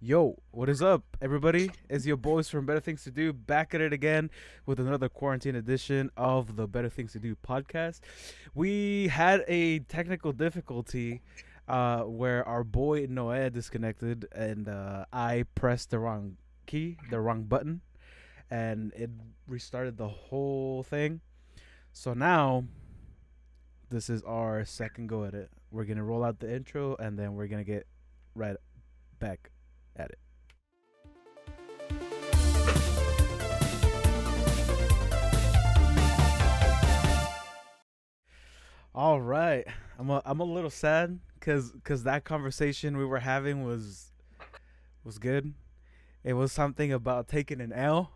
Yo, what is up, everybody? It's your boys from Better Things to Do back at it again with another quarantine edition of the Better Things to Do podcast. We had a technical difficulty where our boy Noah disconnected and I pressed the wrong key, the wrong button, and it restarted the whole thing. So now, this is our second go at it. We're going to roll out the intro and then we're going to get right back at it. All right, I'm a little sad because that conversation we were having was good. It was something about taking an L,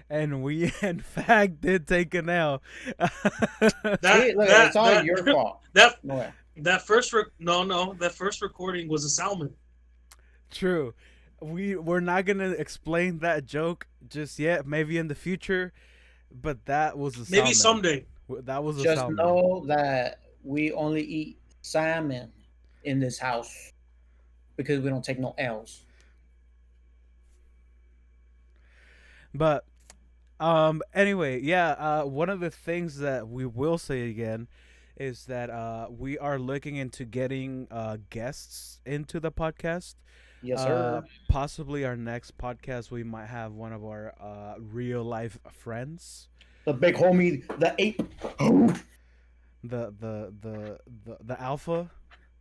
and we in fact did take an L. That See, look, it's that all that your fault. that No way. that first recording was a salmon. True, we're not gonna explain that joke just yet. Maybe in the future, but that was a Maybe salmon. someday. That was a Just salmon. know that we only eat salmon in this house because we don't take no L's. But anyway, yeah, one of the things that we will say again is that we are looking into getting guests into the podcast. Yes, sir. Possibly our next podcast we might have one of our real life friends. The big homie, the ape. The alpha,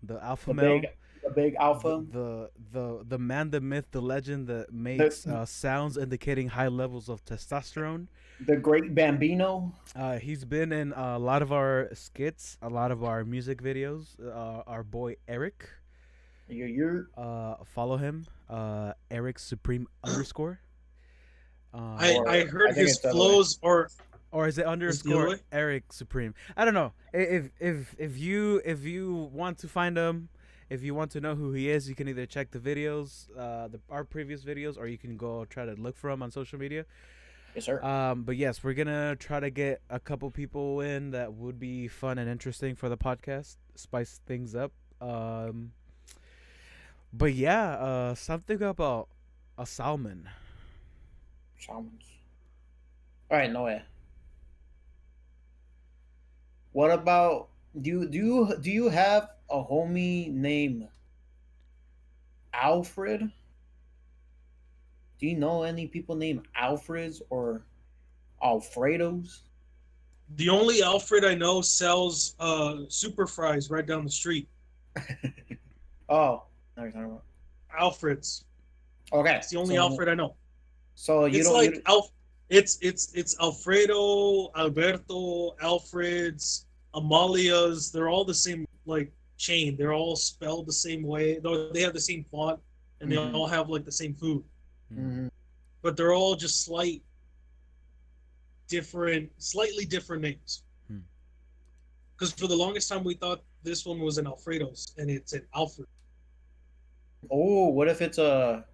the alpha the male. big, the big alpha. The man, the myth, the legend that makes The, sounds indicating high levels of testosterone. the great Bambino. He's been in a lot of our skits, a lot of our music videos. Our boy Eric. You're Follow him. Eric Supreme underscore. I heard I think his it's the other way. flows Or is it the other underscore way. Eric Supreme? I don't know. If you want to find him, if you want to know who he is, you can either check the videos, our previous videos, or you can go try to look for him on social media. yes, sir. But yes, we're gonna try to get a couple people in that would be fun and interesting for the podcast, spice things up. But yeah, something about a salmon. Salmons. All right, no way. What about do you have a homie named Alfred? Do you know any people named Alfreds or Alfredos? The only Alfred I know sells super fries right down the street. Oh, no, you're talking about. Alfred's. Okay, It's the only so Alfred I know. you It's don't like you it's Alfredo, Alberto, Alfred's, Amalia's. They're all the same like chain. They're all spelled the same way. Though they have the same font and they Mhm. all have like the same food. Mhm. But they're all just slightly different names. Hmm. Because for the longest time we thought this one was an Alfredo's and it's an Alfred. Oh, what if it's a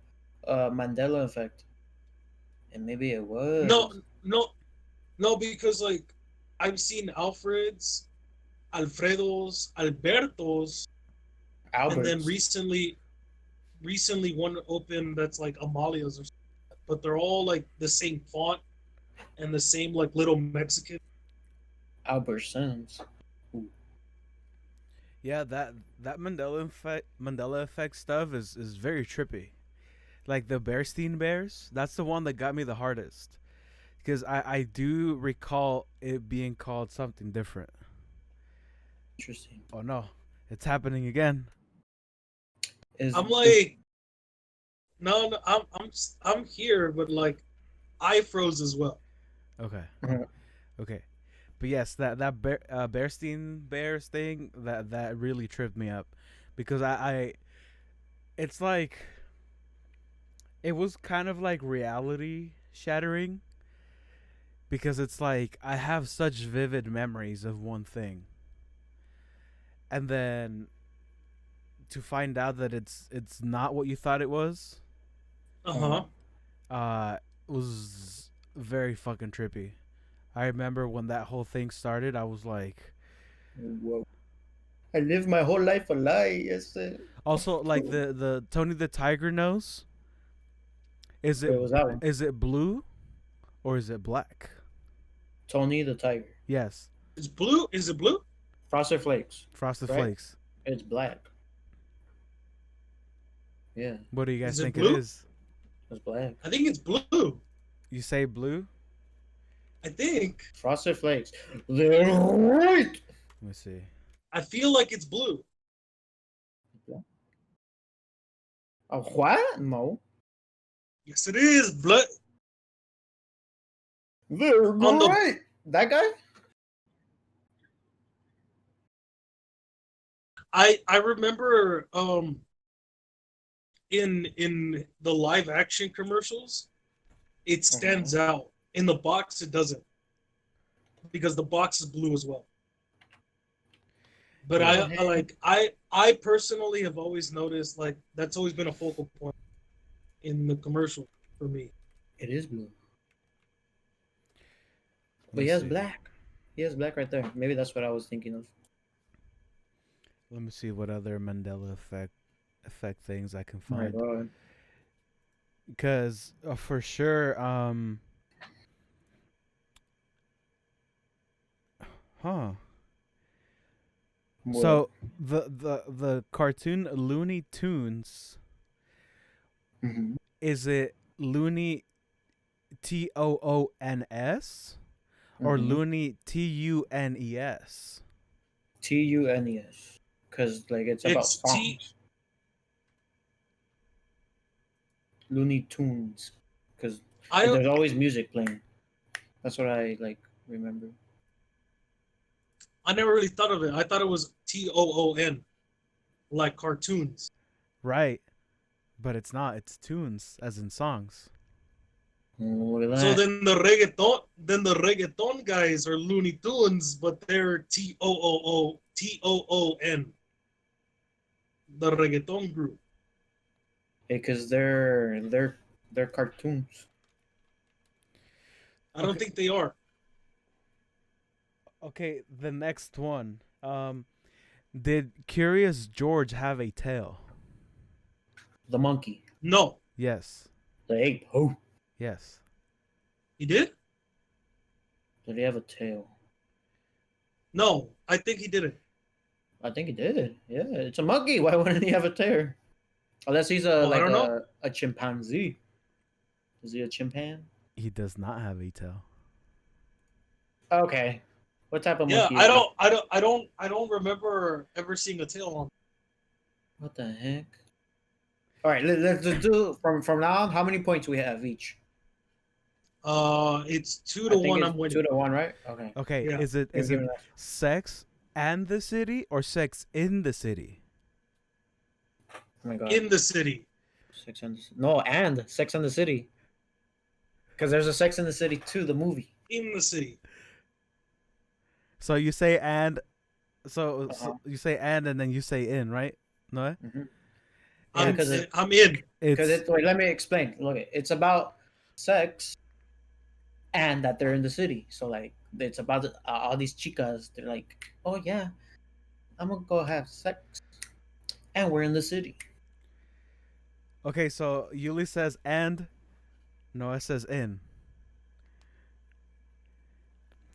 Mandela effect? And maybe it No, was no, no, because like I've seen Alfred's, Alfredo's, Alberto's, and then Alberts. recently one opened that's like Amalia's or something. But they're all like the same font and the same like little Mexican. Albertsons. Ooh. Yeah, that Mandela effect stuff is very trippy. Like the Bearstein Bears, that's the one that got me the hardest because I do recall it being called something different. Interesting. Oh no, it's happening again. I'm Is like, no, I'm here, but like I froze as well. Okay, okay, but yes, that Bearstein Bears thing that really tripped me up because I it's like it was kind of like reality shattering because it's like I have such vivid memories of one thing, and then to find out that it's not what you thought it was, Uh uh, huh. uh, was very fucking trippy. I remember when that whole thing started, I was like, whoa. I live my whole life a lie. Yes, sir. also like the Tony the Tiger nose. Is it Wait, was that one? is it blue or is it black? Tony the Tiger. Yes, It's blue. Is it blue? Frosted Flakes. Frosted Right? Flakes. It's black. Yeah, What do you guys Is it think blue? it is? it's black. I think it's blue. You say blue? I think. Frosted Flakes. They're right. Let me see. I feel like it's blue. Oh, what? No. Yes, it is. Blood. They're On the- right. That guy? I remember in the live action commercials, it stands out. In the box, it doesn't, because the box is blue as well. But I personally have always noticed, like, that's always been a focal point in the commercial for me. It is blue. But Let's he has see. black. He has black right there. Maybe that's what I was thinking of. Let me see what other Mandela effect things I can Oh my find. god. Because for sure, huh? What? So the cartoon Looney Tunes, Mhm. is it Looney TOONS or Mhm. Looney TUNES? TUNES. Because, like, it's about It's songs. Looney Tunes. Because there's always music playing. That's what I, like, remember. I never really thought of it. I thought it was TOON, like cartoons. Right, but it's not. It's tunes, as in songs. Oh, look at So that. then the reggaeton guys are Looney Tunes, but they're TOON, the reggaeton group. Because they're cartoons. I don't Okay. think they are. Okay, the next one. Did Curious George have a tail? The monkey. No, Yes. The ape. Oh. Yes. he did. Did he have a tail? No, I think he didn't. I think he did. Yeah, it's a monkey. Why wouldn't he have a tail? Unless he's Well, I don't know. a chimpanzee. Is he a chimpan? He does not have a tail. Okay. What type of Yeah, monkey? I don't remember ever seeing a tail on. What the heck? All right, let's do from now on. How many points we have each? It's I 2 to think 1. it's I'm winning. 2-1, right? Okay. Okay, Yeah. is it Give me that. sex and the city or sex in the city? Oh my god. In the city. Sex and Sex and the City. Because there's a Sex and the City 2, the movie. In the city. So you say and, so Uh-huh. you say and then you say in, right? No, Mm-hmm. I'm, because I'm in. Because it's wait, let me explain. Look, it's about sex, and that they're in the city. So like, it's about all these chicas. They're like, oh yeah, I'm gonna go have sex, and we're in the city. okay. So Yuli says and, Noah says in.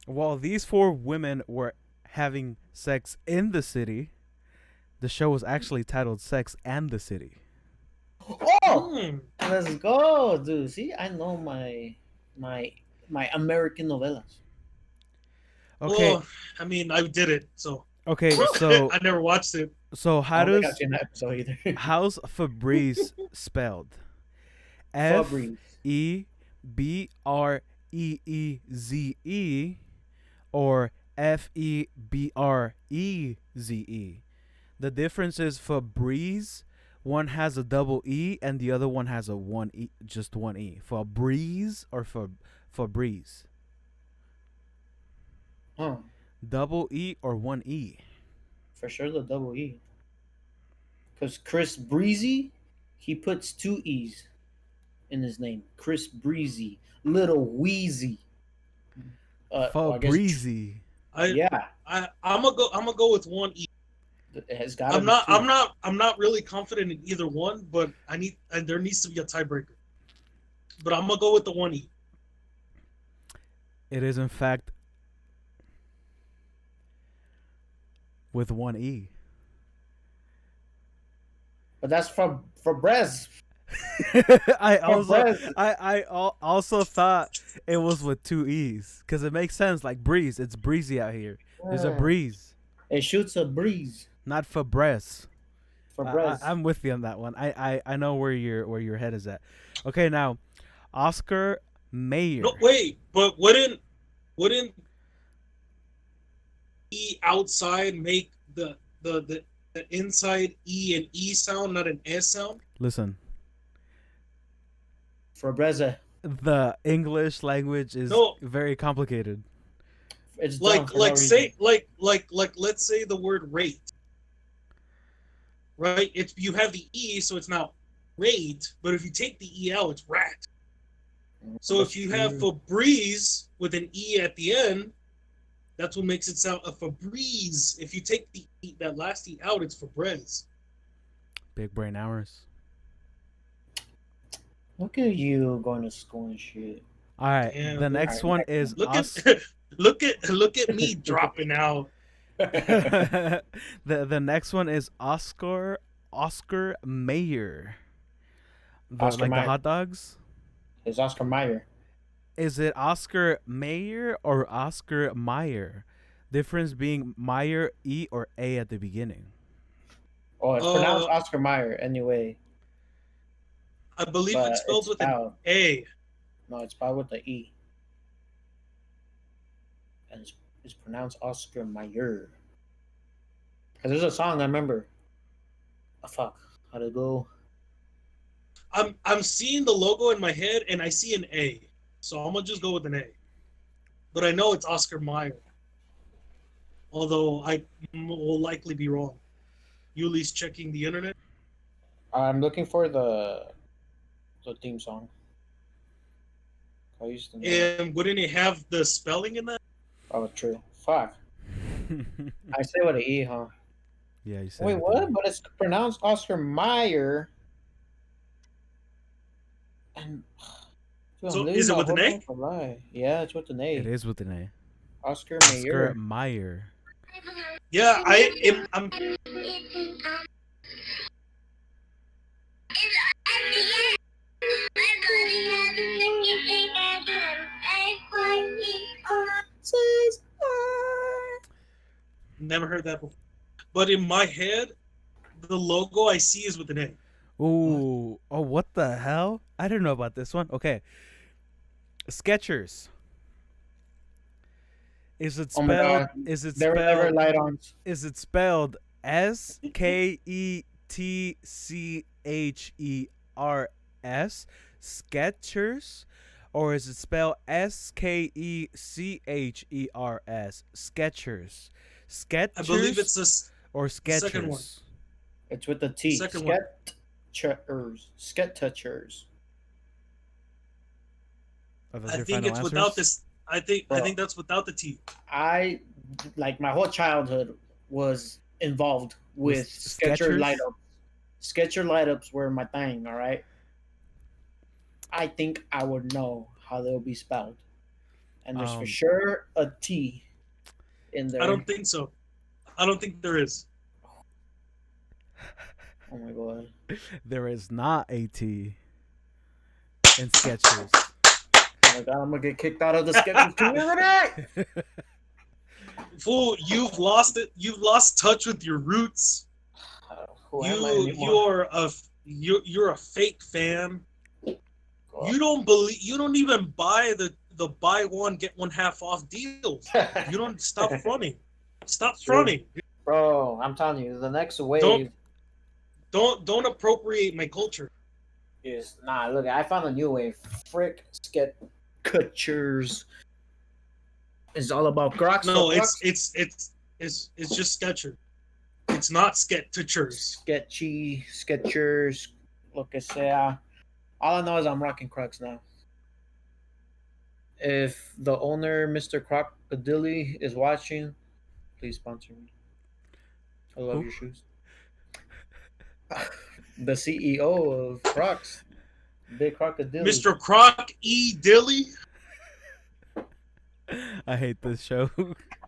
While these four women were having sex in the city, the show was actually titled Sex and the City. Oh, Hmm. let's go, dude. See, I know my American novelas. Okay, Well, I mean, I did it, so okay. So I never watched it. so I how don't think I've does seen that episode either. how's Febreze spelled? F Febreze. E B R E E Z E or FEBREZE. The difference is Febreze, one has a double E and the other one has a one E, just one E. Febreze or Febreze. Huh? Double E or one E. For sure, the double E. Because Chris Breezy, he puts 2 E's in his name. Chris Breezy, Little Wheezy. Well, I guess- Febreze. yeah, I'm gonna go with one E. it has got. I'm not really confident in either one, but there needs to be a tiebreaker. but I'm gonna go with the 1E. It is in fact with one E. But that's for Brez. I For also Brez. also thought it was with two E's because it makes sense. Like breeze, it's breezy out here. There's a breeze, It shoots a breeze not for breath. for Brez. I'm with you on that one. I know where your head is at. Okay, now Oscar Mayer. No, wait, but wouldn't E outside make the inside E an E sound, not an S sound? Listen, For Breze. the English language is No, very complicated. It's dumb for no like reason. say like let's say the word rate, right? It's you have the E, so it's now rate, but if you take the E out, it's rat. So if you have Febreze with an E at the end, that's what makes it sound a Febreze. If you take the E, that last E out, it's Febreze. Big brain hours. Look at you going to school and shit. All right, Damn, the next one is Look at look at me dropping out. the next one is Oscar Mayer. Oscar Like Mayer. the hot dogs. It's Oscar Mayer. Is it Oscar Mayer or Oscar Meyer? Difference being Meyer E or A at the beginning. Oh, it's pronounced Oscar Mayer anyway. I believe But it's spelled with an A. No, it's spelled with the E. And it's pronounced Oscar Mayer. Because there's a song I remember. Oh, fuck. How'd it go? I'm seeing the logo in my head and I see an A, so I'm gonna just go with an A. But I know it's Oscar Mayer, although I will likely be wrong. Yuli's checking the internet. I'm looking for the theme song. I used to know. And wouldn't it have the spelling in that? Oh, true. Fuck. I say with an E, huh? Yeah, you said. Wait, it, what? didn't But it's pronounced Oscar Mayer. And dude, So I'm is it living with my an whole A? life a lie. Yeah, it's with an you? A. It is with an A. Oscar Oscar Mayer. Meyer. Yeah, I'm. Never heard that before. But in my head, the logo I see is with an A. Ooh. Oh, what the hell? I didn't know about this one. Okay. Skechers. Is it Oh my spelled? God. Is it They were never spelled? light on. Is it spelled SKETCHERS? Skechers? Or is it spelled SKECHERS? Skechers. Skechers? I believe it's this or second one. Skechers. It's with the T. Second one. Sketchers. Oh, that's I your think final it's answers? without this. I think Bro. that's without the T. I like my whole childhood was involved with With Sketcher Skechers? light ups. Sketcher light ups were my thing, all right? I think I would know how they'll be spelled. And there's for sure a T in there. I don't think so. I don't think there is. Oh my god. There is not a T in Skechers. Oh my god, I'm gonna get kicked out of the Sketchers community. Fool, you've lost it. You've lost touch with your roots. Who am I anymore? You're a fake fan. God. You don't even buy the buy one get one half off deals. You don't stop fronting. Stop fronting. Bro, I'm telling you, the next wave Don't appropriate my culture. is look, I found a new wave. Frick Sketchers. It's all about Crocs. No, for Crocs. it's just Sketcher. It's not Sketchers. Sketchers, lo que sea. All I know is I'm rocking Crocs now. If the owner, Mr. Crocodile, is watching, please sponsor me. I love Who? your shoes. The CEO of Crocs, Big crocodile. Mr. Croc E. Dilly. I hate this show.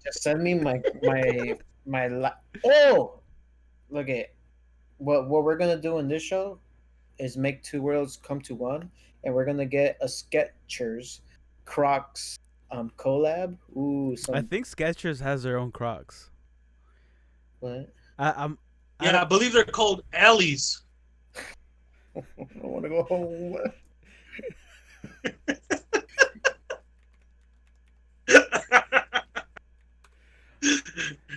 Just send me Oh, look at what we're gonna do in this show is make two worlds come to one, and we're gonna get a Skechers Crocs collab. Ooh, I some think Skechers has their own Crocs. what? I'm. I Yeah, I believe they're called Alleys. I want to go home.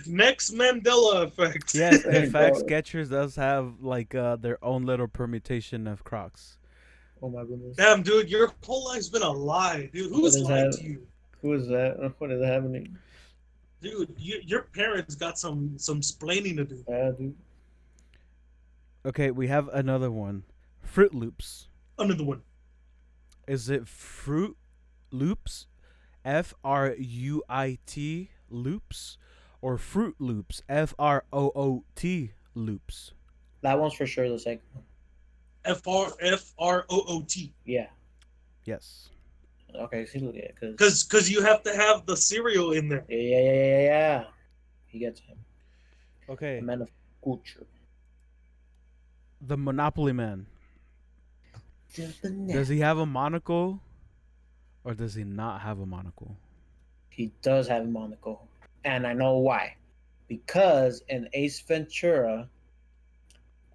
Next Mandela effect. Yes, There in you fact, go. Skechers does have like their own little permutation of Crocs. Oh my goodness. Damn, dude, your whole life's been a lie, dude. What Who's is lied that? to you? Who is that? What is happening? Dude, your parents got some splaining to do. Yeah, dude. Okay, we have another one. Fruit Loops. Another one. Is it Fruit Loops? FRUIT Loops? Or Fruit Loops? FROOT Loops? That one's for sure the second one. FROOT. Yeah. Yes. Okay, see, look at it. Cause Because you have to have the cereal in there. yeah. He gets him. Okay. A man of culture. The Monopoly Man. Does he have a monocle? Or does he not have a monocle? He does have a monocle, and I know why. Because in Ace Ventura,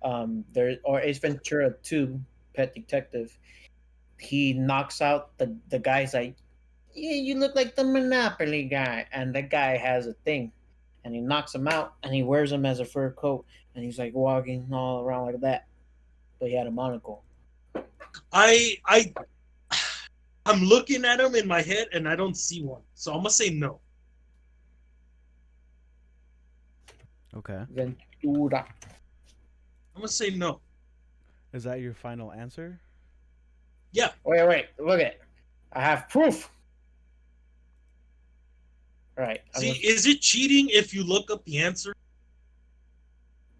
Ace Ventura 2, Pet Detective, he knocks out the guy's like, yeah, you look like the Monopoly guy, and the guy has a thing, and he knocks him out, and he wears him as a fur coat, and he's like walking all around like that, but he had a monocle. I'm looking at him in my head and I don't see one. So I'm gonna say no. Okay. Ventura. I'm gonna say no. Is that your final answer? Yeah. Wait, look at it. I have proof. All right. See, is it cheating if you look up the answer?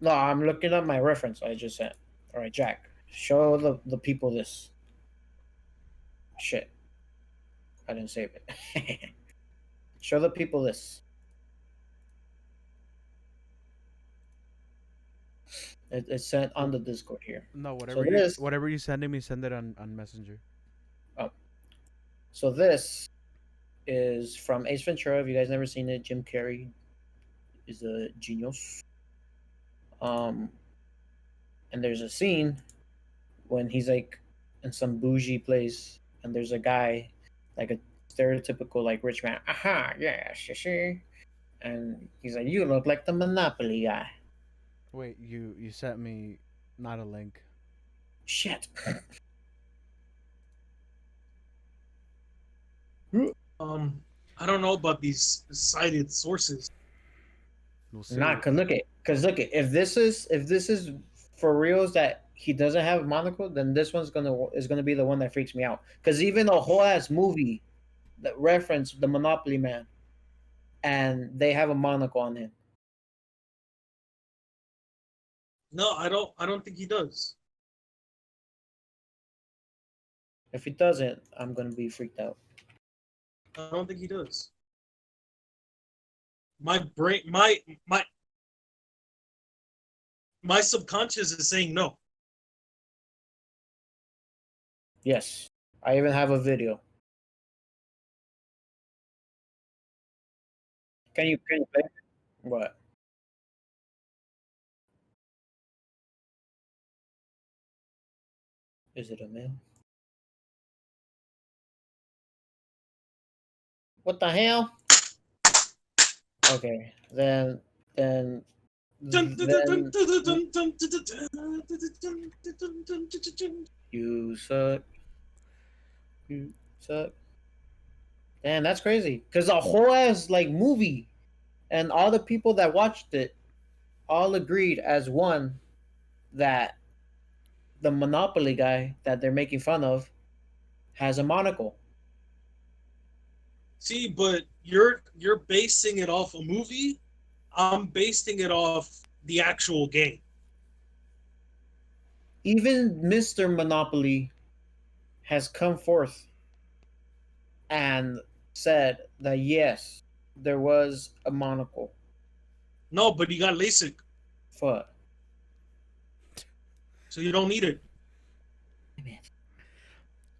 No, I'm looking up my reference I just sent. All right, Jack, show the people this. Shit. I didn't save it. Show the people this. It's sent on the Discord here. No, this- whatever you sending me, send it on Messenger. So this is from Ace Ventura. If you guys never seen it, Jim Carrey is a genius. And there's a scene when he's like in some bougie place, and there's a guy, like a stereotypical like rich man. Aha, yeah, sure. And he's like, "You look like the Monopoly guy." Wait, you sent me not a link. Shit. I don't know about these cited sources. We'll see. Not cause look at if this is for reals that he doesn't have a monocle, then this one's gonna be the one that freaks me out. Cause even a whole ass movie that referenced the Monopoly Man, and they have a monocle on him. No, I don't think he does. If he doesn't, I'm gonna be freaked out. I don't think he does. My brain, my subconscious is saying no. Yes, I even have a video. Can you play? What? Is it a male? What the hell? Okay, then you suck. You suck. Damn, that's crazy. Cause the whole ass like movie, and all the people that watched it, all agreed as one that the Monopoly guy that they're making fun of has a monocle. See, but you're basing it off a movie. I'm basing it off the actual game. Even Mr. Monopoly has come forth and said that yes, there was a monocle. No, but he got LASIK, Fuck. so you don't need it.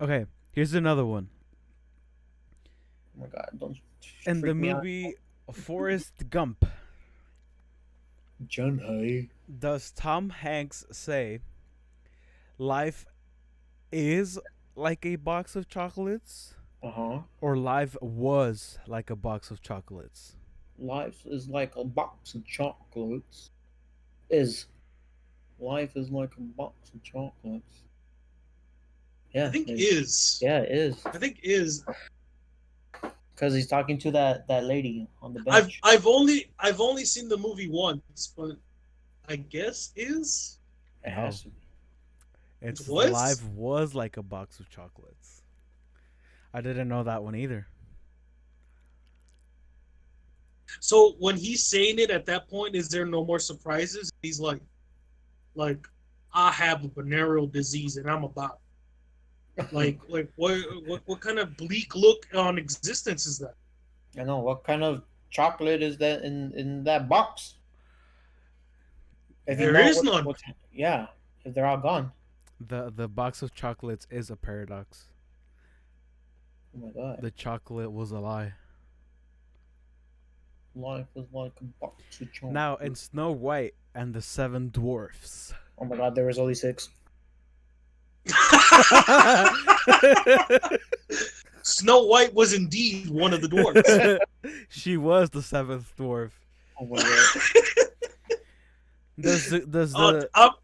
Okay, here's another one. Oh my god, don't In the freak me out. movie Forrest Gump, John Hay. does Tom Hanks say life is like a box of chocolates Uh-huh. or life was like a box of chocolates? Life is like a box of chocolates. Is life is like a box of chocolates. Yeah. I think it- is. Yeah, it is. I think is. Because he's talking to that lady on the I've bench. I've only seen the movie once, but I guess is. It has to be. It's Was? life was like a box of chocolates. I didn't know that one either. So when he's saying it at that point, is there no more surprises? He's like, I have a venereal disease and I'm about. Like what kind of bleak look on existence is that? I know. What kind of chocolate is that in that box? If There is none. Yeah, if they're all gone. The box of chocolates is a paradox. Oh my god. The chocolate was a lie. Life is like a box of chocolate. Now, in Snow White and the Seven Dwarfs. Oh my god, there was only 6. Snow White was indeed one of the dwarves. She was the seventh dwarf. Oh my god. Does the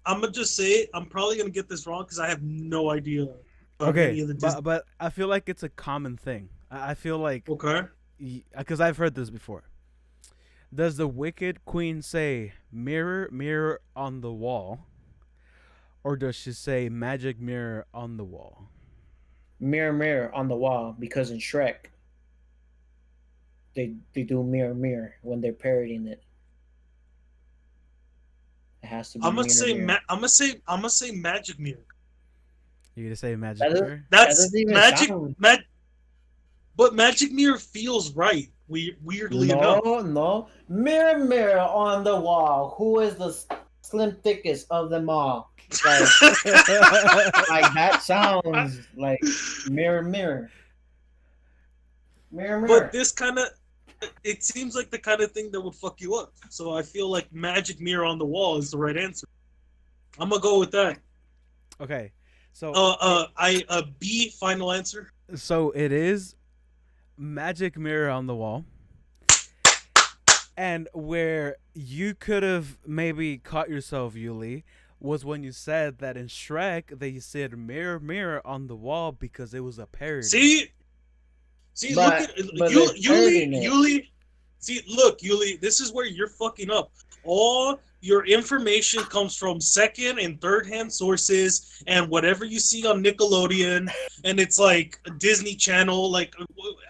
I'm gonna just say I'm probably gonna get this wrong because I have no idea. about any okay, of the Disney- but I feel like it's a common thing. I feel like okay. because I've heard this before. Does the Wicked Queen say "Mirror, mirror on the wall," or does she say "Magic mirror on the wall"? Mirror, mirror on the wall, because in Shrek, they do mirror, mirror when they're parodying it. It has to be. I'm gonna mirror, say mirror. I'm gonna say magic mirror. You gonna say "Magic That is- mirror"? That's doesn't even magic. sound- But magic mirror feels right. Weirdly enough. No. Mirror, mirror on the wall. Who is the slim thickest of them all? Like, like that sounds like mirror, mirror. Mirror, mirror. But this kind of, it seems like the kind of thing that would fuck you up. So I feel like magic mirror on the wall is the right answer. I'm gonna go with that. Okay, so B final answer. so it is Magic mirror on the wall. And where you could have maybe caught yourself, Yuli, was when you said that in Shrek they said "mirror, mirror on the wall" because it was a parody. See, But- look at but they're parodying it. Yuli. See, look, Yuli. This is where you're fucking up. All your information comes from second and third hand sources, and whatever you see on Nickelodeon, and it's like a Disney Channel. Like,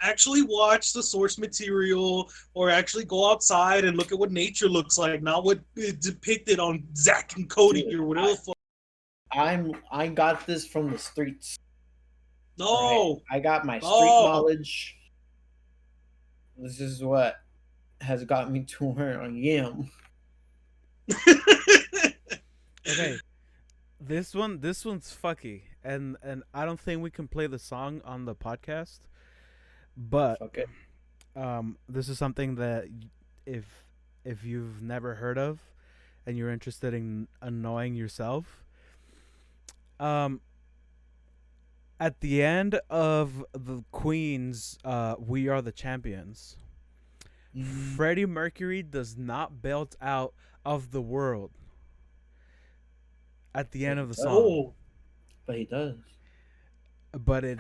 actually watch the source material, or actually go outside and look at what nature looks like, not what is depicted on Zack and Cody Dude, or whatever the fuck. I got this from the streets. No. I got my street Oh. knowledge. This is what has got me to where I am. Okay, this one's fucky, and I don't think we can play the song on the podcast, but Okay. this is something that if you've never heard of, and you're interested in annoying yourself, at the end of the Queen's "We Are the Champions," Freddie Mercury does not belt out of the world at the end of the song, Oh, But he does. but We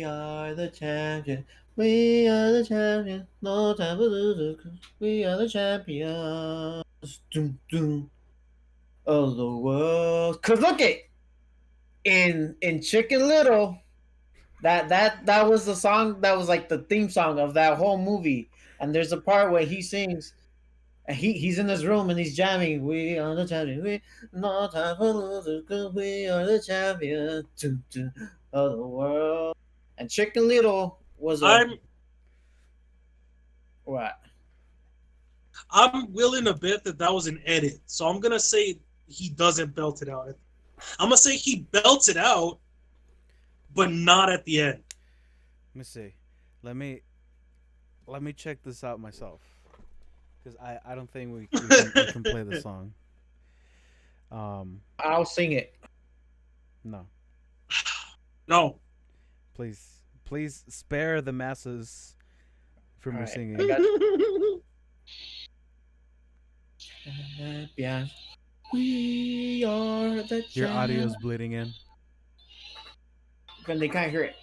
are the champions. We are the champions. No time to lose. 'Cause we are the champions. Doom, doom, of the world. Cause look it in Chicken Little. That was the song that was like the theme song of that whole movie. And there's a part where he sings, And he's in his room and he's jamming. We are the champions. We no time for losers 'cause we are the champions of the world. And Chicken Little was a I'm what? I'm willing to bet that was an edit. So I'm gonna say he doesn't belt it out. I'm gonna say he belts it out, but not at the end. Let me see. Let me check this out myself, because I don't think we can play the song. I'll sing it. No, No. please spare the masses from your Alright, singing. I got champions. We are the Your audio's champions. bleeding in. When they can't hear it.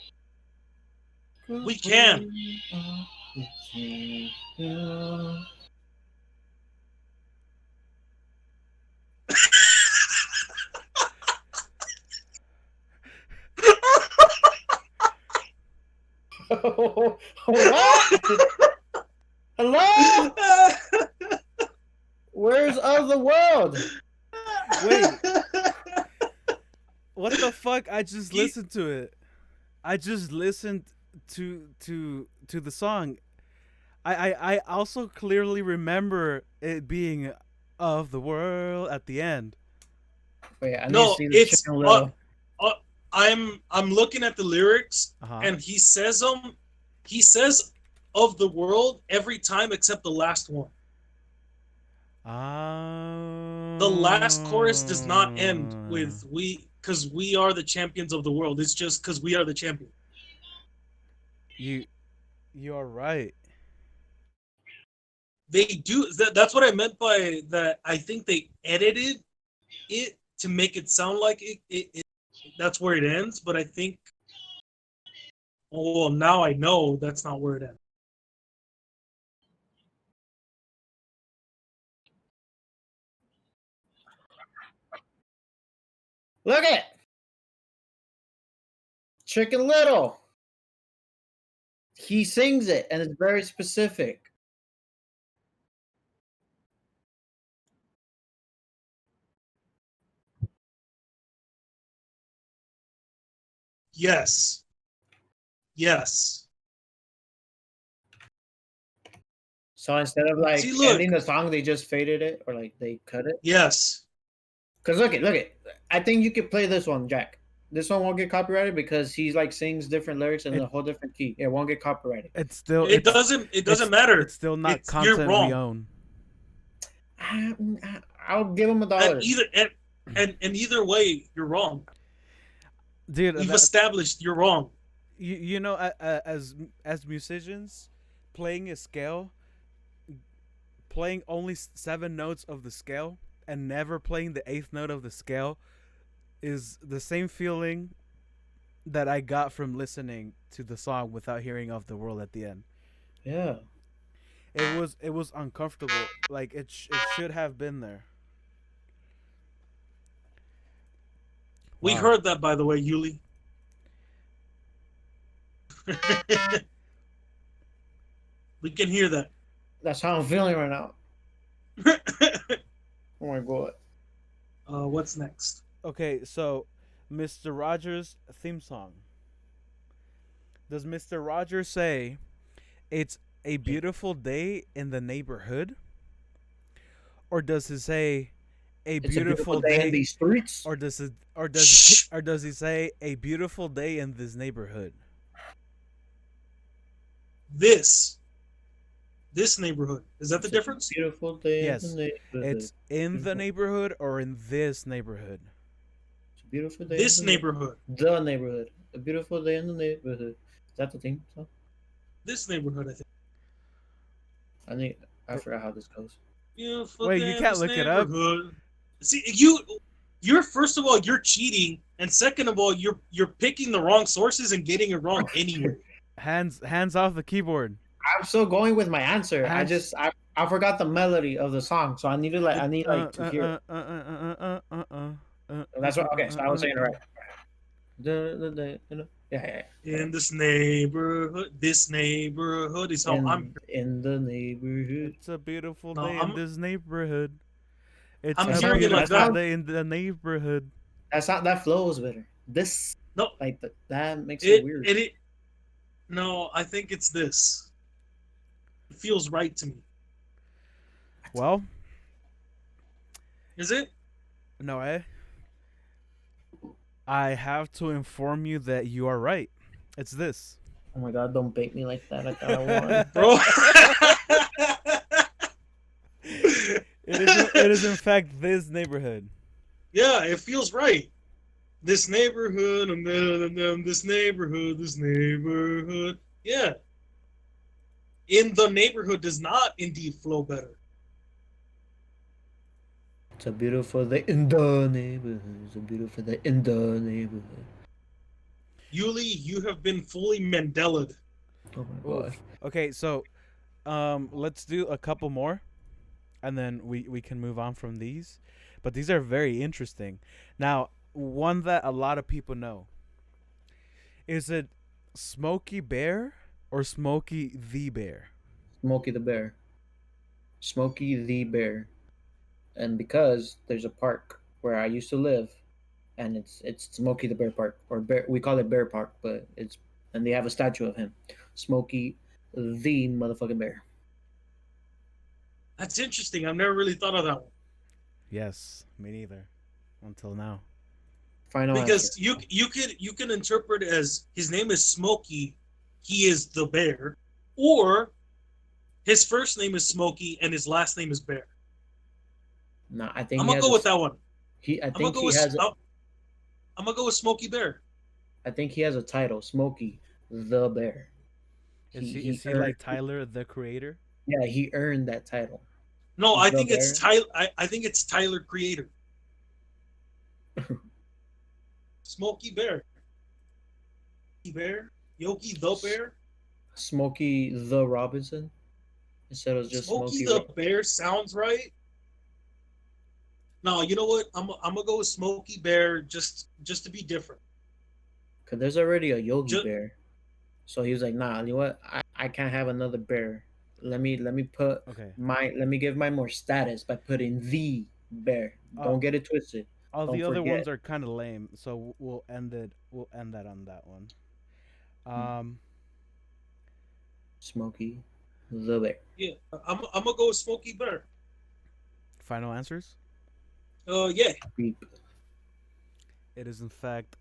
We can. We are the champions. What? Hello? Where's of the world? Wait, what the fuck? I just Ye- listened to it. I just listened to the song. I also clearly remember it being of the world at the end. Wait, I need No, to see the it's Chicken Little. I'm looking at the lyrics Uh-huh. and he says of the world every time except the last one. The last chorus does not end with we because we are the champions of the world. It's just because we are the champion. You're right. They do that's what I meant by that. I think they edited it to make it sound like it that's where it ends, but I think oh well, now I know that's not where it ends. Look at it. Chicken Little. He sings it and it's very specific. Yes. Yes. So instead of like See, look. ending the song, they just faded it or like they cut it. Yes. Cause look it. I think you could play this one, Jack. This one won't get copyrighted because he's like sings different lyrics in a whole different key. It won't get copyrighted. It's still It doesn't matter. It's still not You're content wrong. we own. I'll give him $1. And either way, you're wrong. Dude, We've established you're wrong. you know, as musicians, playing a scale, playing only 7 notes of the scale and never playing the 8th note of the scale is the same feeling that I got from listening to the song without hearing of the world at the end. Yeah. It was uncomfortable. Like it should have been there. We Wow. heard that, by the way, Yuli. We can hear that. That's how I'm feeling right now. Oh my god. What's next? Okay, so Mr. Rogers' theme song. Does Mr. Rogers say it's a beautiful day in the neighborhood? Or does he say It's a beautiful day in these streets. or does he say a beautiful day in this neighborhood? This neighborhood. Is that the It's a difference? beautiful day Yes. in the neighborhood. It's in the neighborhood or in this neighborhood? It's a beautiful day. This in the neighborhood. The neighborhood. A beautiful day in the neighborhood. Is that the thing? So This neighborhood, I think. I forgot how this goes. Beautiful Wait, day you in can't this look it up? neighborhood. See, you're first of all you're cheating, and second of all you're picking the wrong sources and getting it wrong anyway. Hands off the keyboard. I'm still going with my answer. Has- I forgot the melody of the song, so I need to to hear it. That's what. Okay, so I was saying it right. Yeah, In this neighborhood is how I'm. in the neighborhood. It's a beautiful No, day in this neighborhood. It's I'm a That hearing sounds. it like That beautiful that. sounds. day in the neighborhood. That flows better. This No, that makes it it weird. it, it no, I think it's this. It feels right to me. Well, Is it? no, I have to inform you that you are right. It's this. Oh my god! Don't bait me like that. I thought I won. Bro. It is in fact this neighborhood. Yeah, it feels right. This neighborhood, this neighborhood, this neighborhood. Yeah, in the neighborhood does not indeed flow better. It's a beautiful day in the neighborhood. It's a beautiful day in the neighborhood. Yuli, you have been fully Mandela'd. Oh my god. Oof. Okay, so let's do a couple more and then we can move on from these. But these are very interesting. Now, one that a lot of people know. Is it Smokey Bear or Smokey the Bear? Smokey the Bear. Smokey the Bear. And because there's a park where I used to live, and it's Smokey the Bear Park, or Bear, we call it Bear Park, but it's and they have a statue of him, Smokey the motherfucking bear. That's interesting. I've never really thought of that one Yes, me neither. Until now. Final because answer. you can interpret it as his name is Smokey, he is the bear, or his first name is Smokey and his last name is Bear. No, I think I'm he gonna has go a, with that one. he. I I'm gonna think go he with has. I'm gonna go with Smokey Bear. I think he has a title, Smokey the Bear. Is he Earned. like Tyler the Creator? Yeah, he earned that title. No, I The think it's Bear. Tyler. I think it's Tyler Creator. Smokey Bear. Bear. Yogi the Bear. Smokey the Robinson instead of just Smokey Smokey. the Bear sounds right. No, you know what? I'm gonna go with Smokey Bear just to be different. Cause there's already a Yogi Just, Bear, so he was like, "Nah, you know what? I can't have another bear. Let me put Okay. let me give mine more status by putting the bear. Uh, Don't get it twisted. all the Don't other ones forget are kind of lame, so we'll end it. We'll end that on that one. Um, Smokey the bear. yeah, I'm gonna go with Smokey Bear. final answers. Yeah. Beep. It is in fact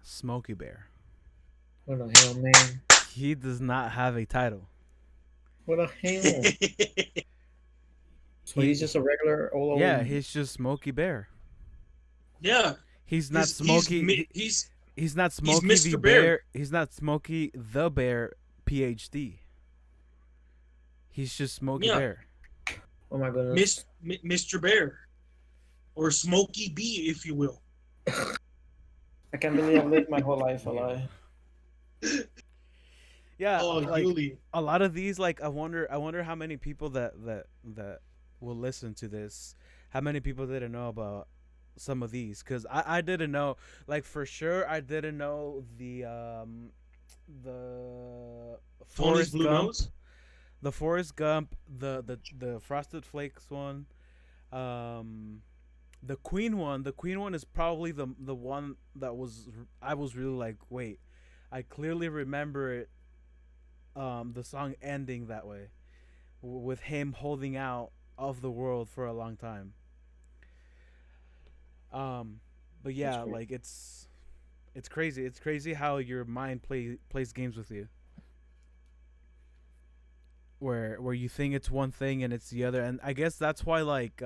Smokey Bear. What the hell, man? He does not have a title. What the hell? So he's just a regular old. Yeah, he's just Smokey Bear. Yeah. He's not He's Smokey. He's not Smokey the Mr. Bear. Bear. He's not Smokey the Bear, PhD. He's just Smokey Yeah. Bear. Oh my goodness. Mr. Bear, or Smokey B, if you will. I can't believe I've lived my whole life a lie. Yeah, Oh, like Yuli. a lot of these, like I wonder how many people that will listen to this, how many people didn't know about some of these, because I didn't know, like for sure I didn't know the Tony's Forrest Blue Gump, Nose. the Forrest Gump, the Frosted Flakes one, the Queen one. The Queen one is probably the one that I was really like, wait, I clearly remember it. The song ending that way, with him holding out of the world for a long time. But yeah, great. like it's crazy. It's crazy how your mind plays games with you. Where you think it's one thing and it's the other, and I guess that's why like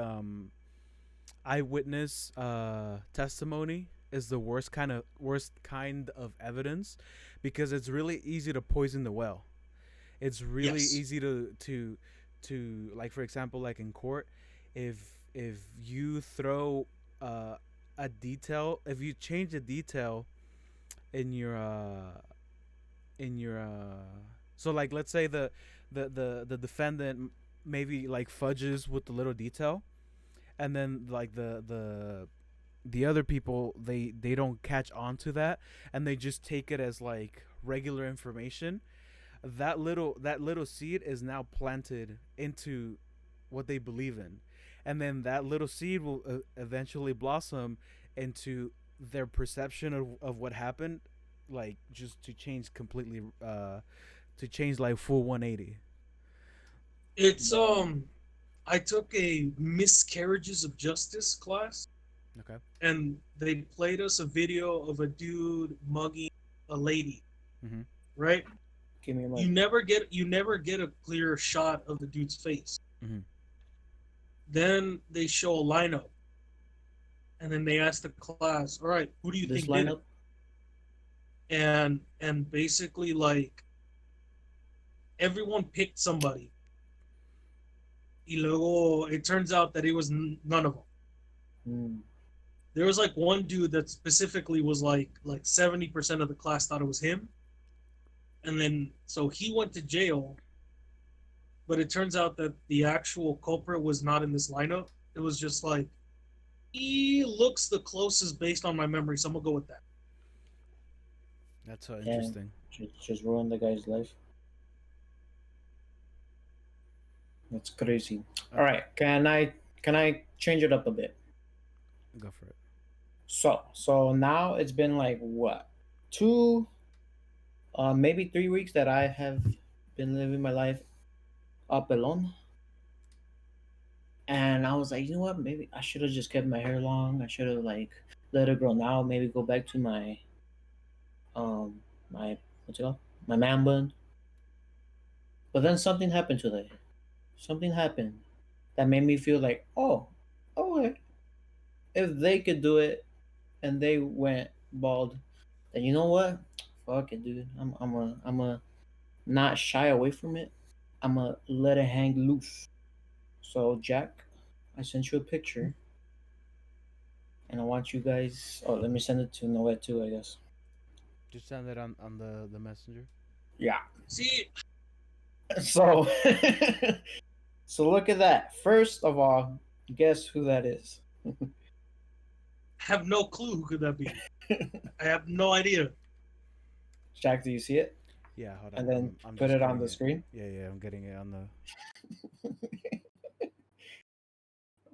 eyewitness testimony is the worst kind of evidence, because it's really easy to poison the well. It's really Yes. easy to like, for example, like in court, if you throw a detail, if you change a detail in your so like let's say the defendant maybe like fudges with the little detail, and then like the other people, they don't catch on to that, and they just take it as like regular information. That little seed is now planted into what they believe in, and then that little seed will eventually blossom into their perception of what happened, like just to change completely, to change like full 180. It's I took a miscarriages of justice class, Okay. and they played us a video of a dude mugging a lady, Mm-hmm. right? Give me a You mic. never get a clear shot of the dude's face. Mm-hmm. Then they show a lineup, and then they ask the class, "All right, who do you This think did it?" lineup. And basically like everyone picked somebody. Y luego it turns out that it was none of them. Mm. There was like one dude that specifically was like 70% of the class thought it was him, and then so he went to jail. But it turns out that the actual culprit was not in this lineup. It was just like he looks the closest based on my memory, so I'm gonna go with that. That's so And interesting. just ruined the guy's life. That's crazy. All Okay, right, can I change it up a bit? go for it. So now it's been like what, 2, maybe 3 weeks that I have been living my life up alone, and I was like, you know what? Maybe I should have just kept my hair long. I should have like let it grow now. Maybe go back to my what's it called, my man bun. But then something happened today. Something happened that made me feel like, oh, okay, if they could do it and they went bald, then you know what? Fuck it, dude. I'm a not shy away from it. I'm a let it hang loose. So Jack, I sent you a picture, and I want you guys. Oh, let me send it to Noah too, I guess. Just send it on the messenger. Yeah. See, So, so look at that. First of all, guess who that is? I have no clue who could that be. I have no idea. Jack, do you see it? Yeah, hold on. And then I'm put just it on getting the it. screen. Yeah, yeah, I'm getting it on the.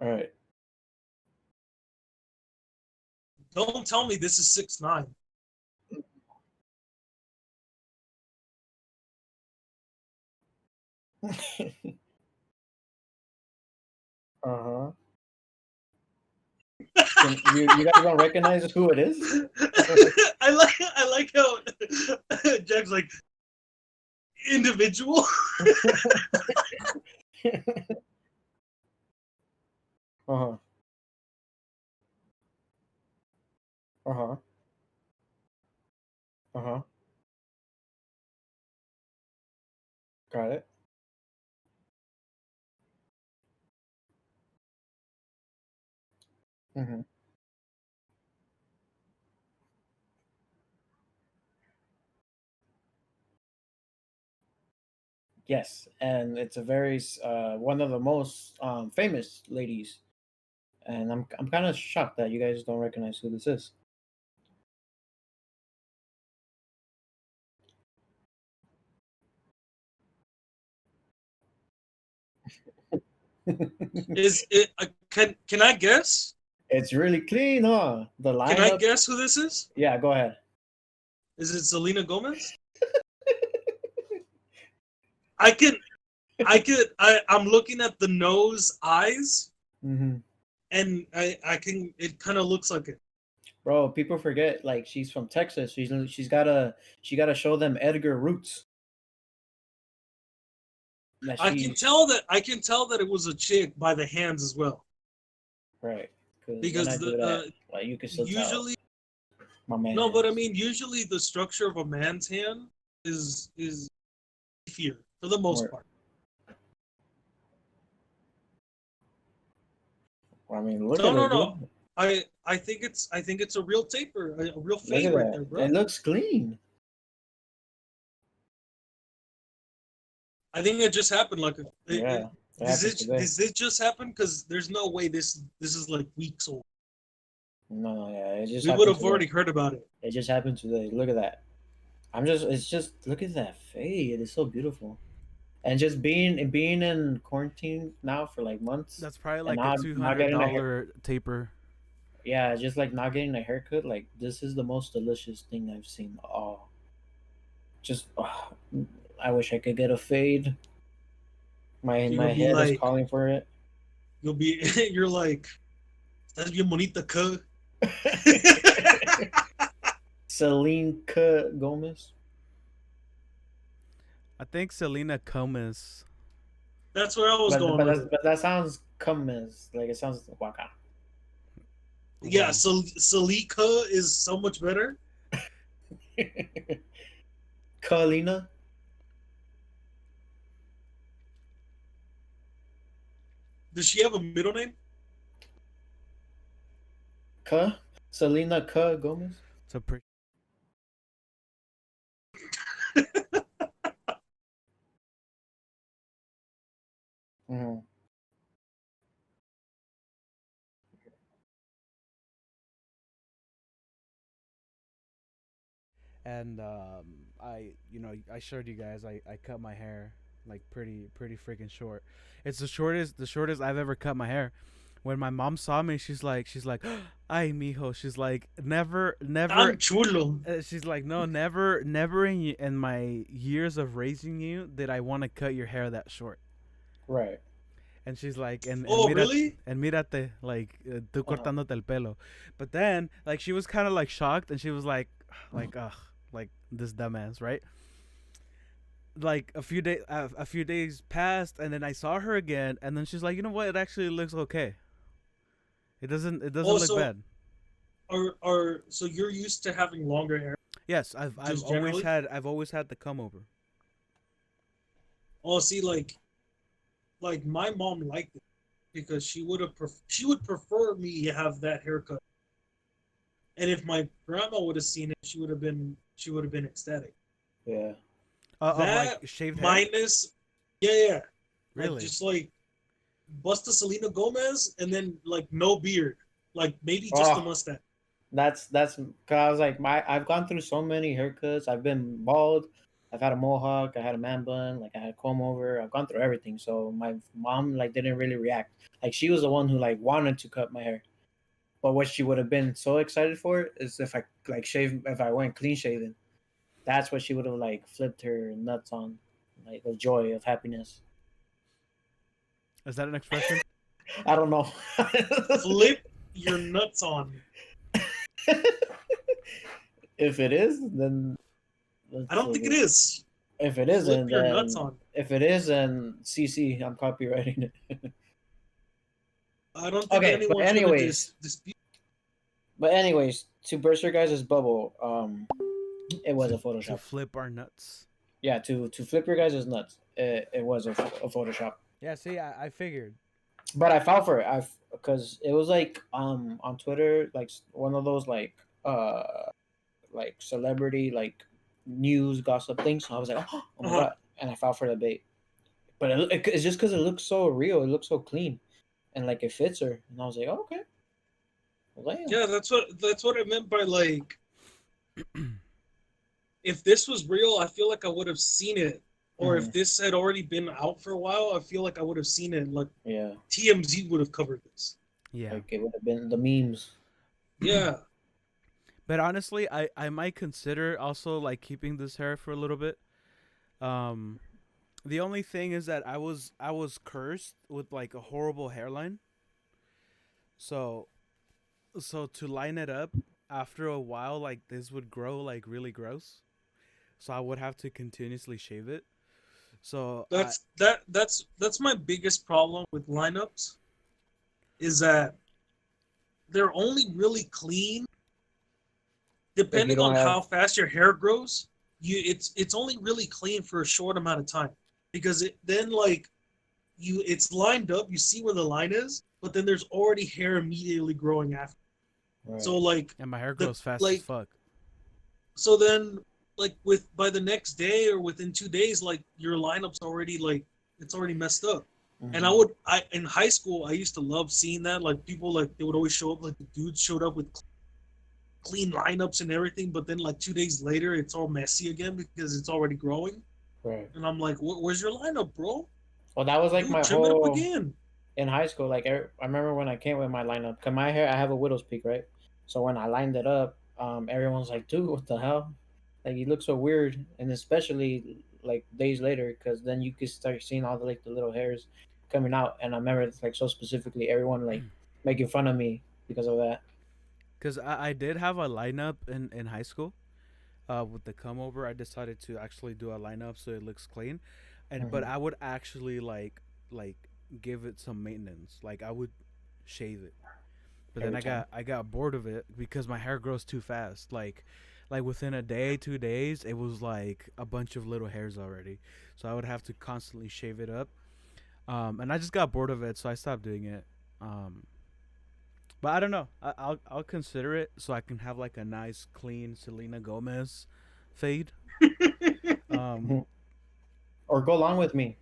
All right. Don't tell me this is 6ix9ine. Uh-huh. You guys don't recognize who it is? I like how Jack's like individual. Uh-huh. Uh-huh. Uh-huh. Got it. Hmm. Yes, and it's a very one of the most famous ladies, and I'm kind of shocked that you guys don't recognize who this is. Is it? Can I guess? It's really clean, huh? The Can I lineup. guess who this is? Yeah, go ahead. Is it Selena Gomez? I can. I'm looking at the nose, eyes, Hmm. and I can. It kind of looks like it. Bro, people forget like she's from Texas. She gotta show them Edgar roots. That she's I can tell that it was a chick by the hands as well. right. Because when I Because do the that, like you can still tell usually my man no, but I hands. mean usually the structure of a man's hand is here for the most Or part. I mean, look No, at no, it, no. dude. I think it's a real taper, a real Look fade at right that. there, bro. It looks clean. I think it just happened. Like, Yeah, it happened today. does it just happen? Because there's no way this is like weeks old. No, yeah, it just We would happened have today. already heard about it. It just happened today. Look at that. It's just look at that fade. It's so beautiful. And just being in quarantine now for like months, That's probably and like a not two not hundred getting a hair. dollar taper. Yeah, just like not getting a haircut. Like this is the most delicious thing I've seen. Oh, just I wish I could get a fade. You're My gonna be head is like, calling for it. you're like, "Estás bien bonita, cuh." Celine Gomez. I think Selena Gomez. That's where I was But going with it. but that sounds Gomez. Like it sounds waka. Yeah, Wow. so Salika is so much better. Kalina. Does she have a middle name? Selena Gomez. It's a pretty. Mm-hmm. And I showed you guys. I cut my hair like pretty freaking short. It's the shortest I've ever cut my hair. When my mom saw me, she's like, "Ay, mijo." She's like, never. Tan chulo. She's like, no, never in my years of raising you did I want to cut your hair that short. Right. And she's like, and Oh, mira, really? and mírate, like, tú Uh-huh. cortándote el pelo. But then, like, she was kind of like shocked, and she was like, ugh, like this dumbass, right? Like a few days passed, and then I saw her again, and then she's like, you know what? It actually looks okay. It doesn't Oh, look so bad. so you're used to having longer hair, Yes, I've just always generally. had I've always had the come over. Oh, see, like my mom liked it because she would prefer me have that haircut. And if my grandma would have seen it, she would have been ecstatic. Yeah. Of like That shaved head, minus, yeah, like really? just like Busta Selena Gomez, and then like no beard, like maybe just a Oh, mustache. that's cause I was like I've gone through so many haircuts. I've been bald. I've had a mohawk. I had a man bun. Like I had a comb over. I've gone through everything. So my mom like didn't really react. Like she was the one who like wanted to cut my hair. But what she would have been so excited for is if I like shave if I went clean shaven. That's what she would have like flipped her nuts on, like the joy of happiness. Is that an expression? I don't know. Flip your nuts on. If it is, then I don't think it is. if it Flip isn't, your nuts then on. if it is, then CC, I'm copywriting it. I don't think Okay, but anyone's gonna anyways, dispute. to burst your guys' bubble, it was to a to Photoshop. flip our nuts. Yeah, to flip your guys' nuts, it was a Photoshop. Yeah, see, I figured. But I fell for it. I because it was like on Twitter, like one of those like celebrity like news gossip things. So I was like, oh my Uh-huh. god, and I fell for the bait. But it's just because it looks so real. It looks so clean, and like it fits her. And I was like, oh, okay, well, damn. Yeah, that's what I meant by like if this was real, I feel like I would have seen it. Or if Mhm. this had already been out for a while, I feel like I would have seen it. Like Yeah, TMZ would have covered this. Yeah, like it would have been the memes. Yeah. but honestly, I might consider also like keeping this hair for a little bit. Um, the only thing is that I was cursed with like a horrible hairline. So to line it up after a while, like this would grow like really gross. So I would have to continuously shave it. So I That's my biggest problem with lineups is that they're only really clean If you depending don't on have, how fast your hair grows. It's only really clean for a short amount of time because then like it's lined up. You see where the line is, but then there's already hair immediately growing after. So right, like and my hair the grows fast as like fuck. so then like with by the next day or within 2 days, like your lineup's already like it's already messed up. And I would, I in high school, I used to love seeing that. Like people, like they would always show up, like the dudes showed up with clean lineups and everything. But then like 2 days later, it's all messy again because it's already growing. Right. And I'm like, where's your lineup, bro? Well, that was like Dude, my trim it up whole again. in high school. Like I remember when I came with my lineup, cause my hair I have a widow's peak, right? So when I lined it up, everyone's like, "Dude, what the hell? Like you look so weird." And especially like days later, cause then you could start seeing all the like the little hairs coming out. And I remember it's like so specifically, everyone like making fun of me because of that. Because I did have a lineup in high school. With the come over, I decided to actually do a lineup so it looks clean, and but Hmm. I would actually like give it some maintenance. Like I would shave it, but then Every time. I got bored of it because my hair grows too fast. Like within a day, 2 days, it was like a bunch of little hairs already. So I would have to constantly shave it up. And I just got bored of it, so I stopped doing it. Um, but I don't know. I'll consider it so I can have like a nice, clean Selena Gomez fade. Um, Mhm. Or go along with me.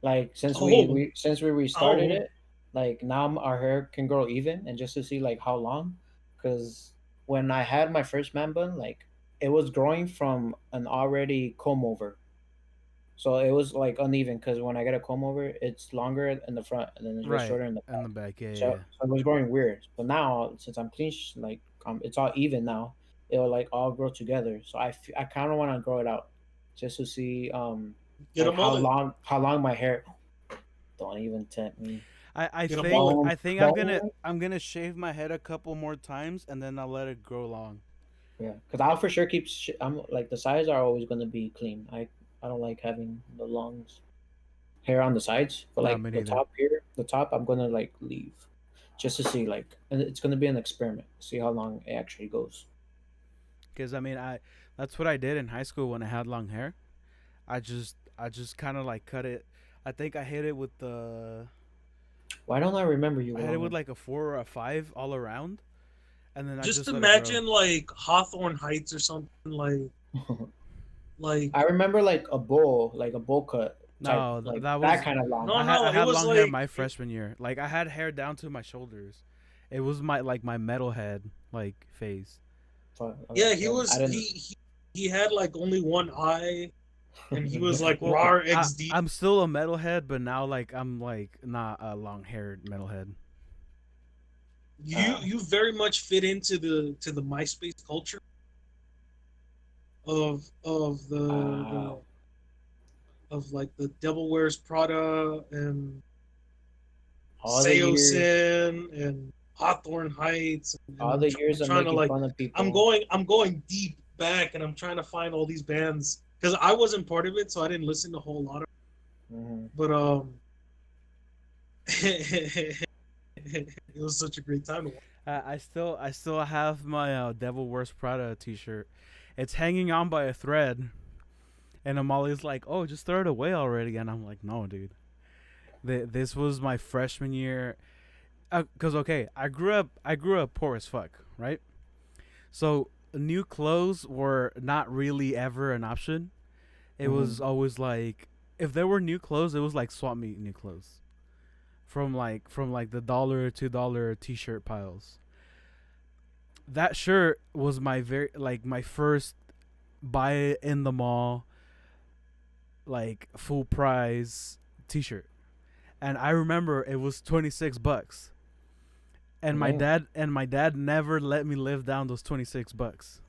Like since Oh, we restarted oh, it, like now our hair can grow even, and just to see like how long, because when I had my first man bun, like it was growing from an already comb over, so it was like uneven. Because when I get a comb over, it's longer in the front and then it's just right shorter in the in the back. back. Yeah, So yeah. so it was growing weird. But now since I'm clean, like it's all even now. It will like all grow together. So I kind of want to grow it out, just to see get a like mullet. how long my hair. Don't even tempt me. Get a mullet. I think Don't. I'm gonna shave my head a couple more times and then I'll let it grow long. Yeah, because I'll for sure keep. I'm like the sides are always gonna be clean. I don't like having the long hair on the sides, but Nah, like me the neither. top here, the top I'm gonna like leave, just to see like, and it's gonna be an experiment. See how long it actually goes. Because I mean, I that's what I did in high school when I had long hair. I just kind of like cut it. I think I hit it with the Why don't I remember you I with hit it long with like a 4 or a 5 all around, and then I Just just let it grow. imagine like Hawthorne Heights or something hair? like I remember like a bowl cut type, No, like that that was kind of long. no, I no, it had was long hair like my freshman year. Like I had hair down to my shoulders. It was my like my metalhead like phase. But, yeah, I didn't. he had like only one eye and he was like Well, raw XD. I'm still a metalhead, but now like I'm like not a long haired metalhead. You very much fit into the MySpace culture of uh, the of like the Devil Wears Prada and all the years, Seosin and Hawthorne Heights, and all the I'm years of trying to making like fun of people. I'm going deep back and I'm trying to find all these bands because I wasn't part of it, so I didn't listen to a whole lot of. Hmm. But it was such a great time to watch. I still have my Devil Wears Prada T-shirt. It's hanging on by a thread, and Amali's like, "Oh, just throw it away already," and I'm like, "No, dude. This was my freshman year. Cause okay, I grew up poor as fuck, right? So new clothes were not really ever an option. It was Hmm. always like if there were new clothes, it was like swap meet new clothes from like the $1 $2 T-shirt piles. That shirt was my very like my first buy it in the mall like full price T-shirt, and I remember it was $26, Damn. and my dad never let me live down those $26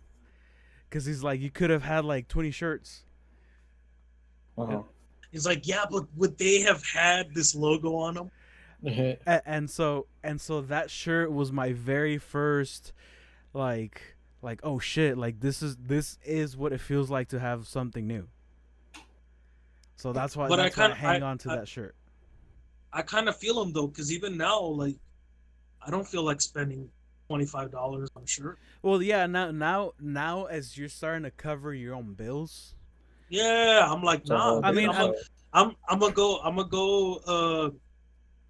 because he's like you could have had like 20 shirts. Uh-huh. He's like, yeah, but would they have had this logo on them? And so that shirt was my very first like oh shit, like this is what it feels like to have something new. So But that's why I hang on to that shirt. I kind of feel them though, because even now, like I don't feel like spending $25 on a shirt. Well, yeah, now as you're starting to cover your own bills. Yeah, I'm like, It's a nah, whole I dude. mean, different I'm story. I'm gonna go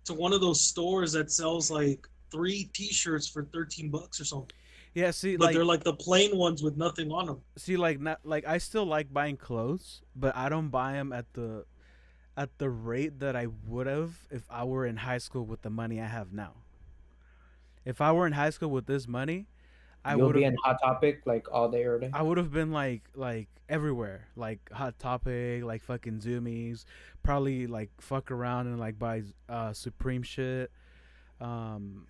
to one of those stores that sells like three T-shirts for $13 or something. yeah, But they're like the plain ones with nothing on them. see like not like I still like buying clothes, but I don't buy them at the rate that I would have if I were in high school with the money I have now. If I were in high school with this money, I You'll would be have in Hot Topic like all day, every day. I would have been like everywhere, like Hot Topic, like fucking Zoomies, probably like fuck around and like buy Supreme shit. Um,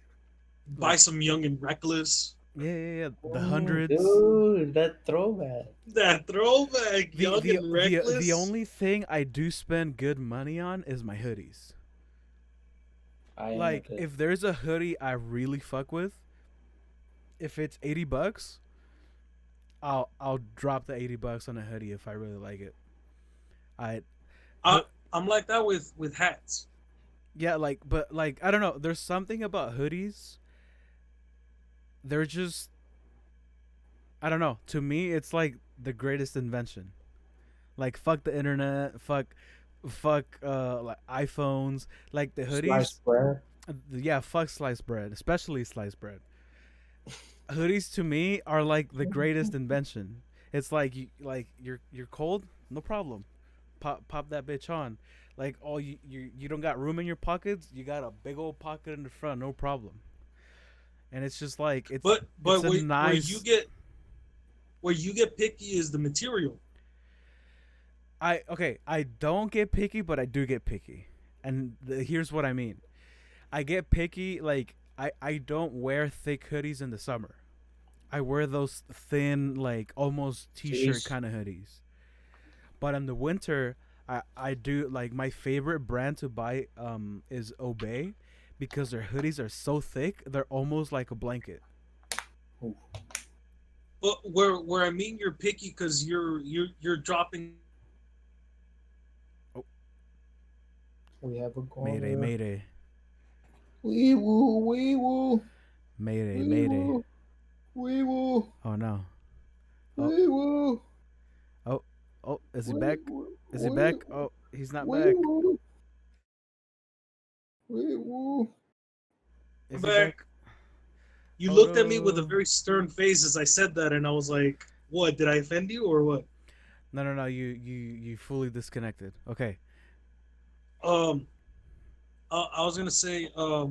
Buy like some Young and Reckless. yeah, the Oh, hundreds. dude, that throwback. That throwback, The Young the and the Reckless. only thing I do spend good money on is my hoodies. I am with Like it. if there's a hoodie I really fuck with, if it's $80, I'll drop the $80 on a hoodie if I really like it. I I, I'm like that with hats. Yeah, like but like I don't know. There's something about hoodies. They're just I don't know. To me, it's like the greatest invention. Like fuck the internet, fuck like iPhones, like the hoodies. Sliced bread. Yeah, fuck sliced bread, especially sliced bread. Hoodies to me are like the greatest invention. It's like you're cold, no problem. Pop that bitch on. Like you don't got room in your pockets, you got a big old pocket in the front, no problem. And it's just like it's But a where you nice. get picky is the material. I okay, I don't get picky, but I do get picky. And here's what I mean. I get picky like I don't wear thick hoodies in the summer. I wear those thin like almost t-shirt Jeez. kind of hoodies. But in the winter, I do like my favorite brand to buy is Obey because their hoodies are so thick, they're almost like a blanket. Ooh, But where I mean you're picky because you're dropping. Oh, we have a mayday, corner. mayday. Wee woo, wee woo, Mayday, wee mayday. woo, wee woo, Oh no. Oh, wee woo, oh, oh, is he wee back? woo, Is he wee back? Oh, he's not wee back. woo, wee woo. Is he back? Back. You Oh looked at me with a no. very stern face as I said that, and I was like, "What? Did I offend you or what?" No, no, no. You fully disconnected. Okay. Um, I was gonna say, are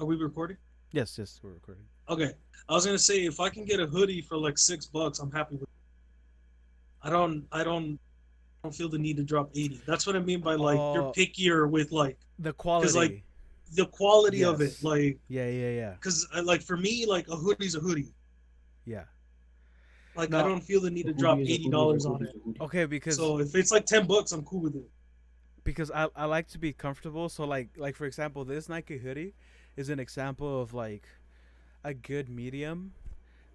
we recording? Yes, yes, we're recording. Okay. I was gonna say if I can get a hoodie for like $6, I'm happy with it. I don't feel the need to drop 80. That's what I mean by like you're Oh, pickier with like the because like quality. the quality of it, Yes. like Yeah, yeah, yeah, because like for me like a hoodie's a hoodie. yeah. Like I No, don't feel the need A to hoodie drop is a hoodie is a $80 on hoodie is it. a hoodie. okay, because So if it's like $10, I'm cool with it. I like to be comfortable. So like for example, this Nike hoodie is an example of like a good medium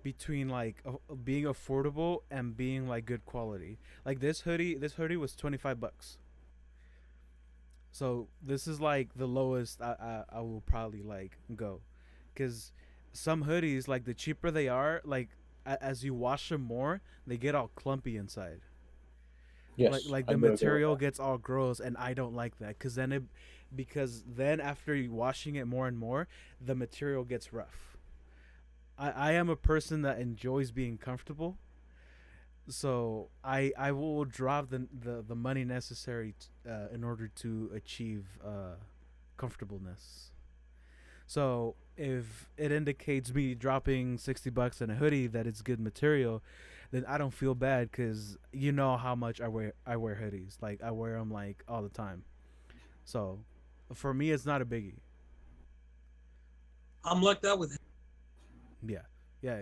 between like being affordable and being like good quality. Like this hoodie was $25. So this is like the lowest I will probably like go, because some hoodies like the cheaper they are, like as you wash them more, they get all clumpy inside. Yes, Like I the do agree with material that. gets all gross, and I don't like that because then after you washing it more and more, the material gets rough. I am a person that enjoys being comfortable, so I will drop the money necessary in order to achieve comfortableness. So if it indicates me dropping $60 in a hoodie that it's good material, then I don't feel bad because you know how much I wear hoodies. Like I wear them like all the time. So for me, it's not a biggie. I'm like that with Yeah, yeah.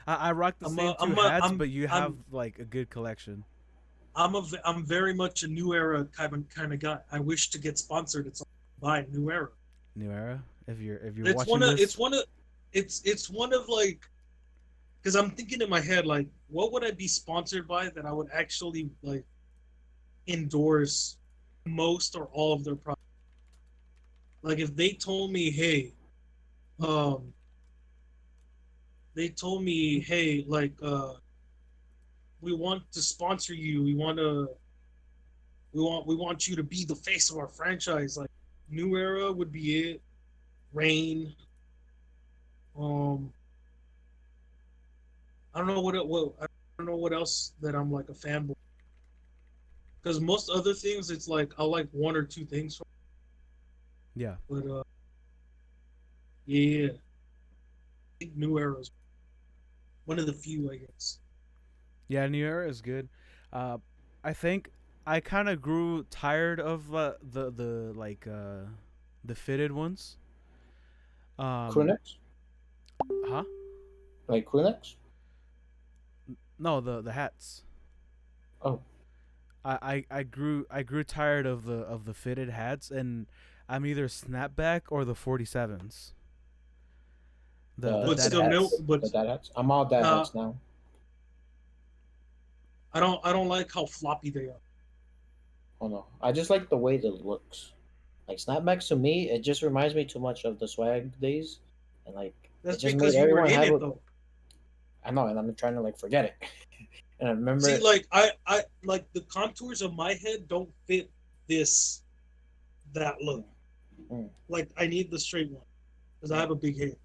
I rock the I'm same a, two I'm a, hats, but you have I'm like a good collection. I'm very much a new era kind of guy. I wish to get sponsored at some by New Era. New era. If you're It's watching one of this, it's one of like because I'm thinking in my head like what would I be sponsored by that I would actually like endorse most or all of their products. Like if they told me, hey, um, like we want to sponsor you. We want you to be the face of our franchise. Like New Era would be it. Rain. Um, I don't know what I don't know what else that I'm like a fanboy Because most other things, it's like I like one or two things. Yeah. But yeah, I think New Era's one of the few, I guess. Yeah, New Era is good. Uh, I think I kind of grew tired of the like the fitted ones. Um, Crewnex? huh? Like Crewnex? No, the hats. Oh, I grew tired of the fitted hats, and I'm either snapback or the 47s. The the But dead still, no. hats. hats. But The dad hats. I'm all dad uh, hats now. I don't like how floppy they are. Oh no. I just like the way it looks. Like snapbacks to me, it just reminds me too much of the swag days. And like it That's just made because you were everyone in have it a though. I know, and I'm trying to like forget it. And I See, remember like I like the contours of my head don't fit this that look. mm, Like I need the straight one because I have a big head. I'm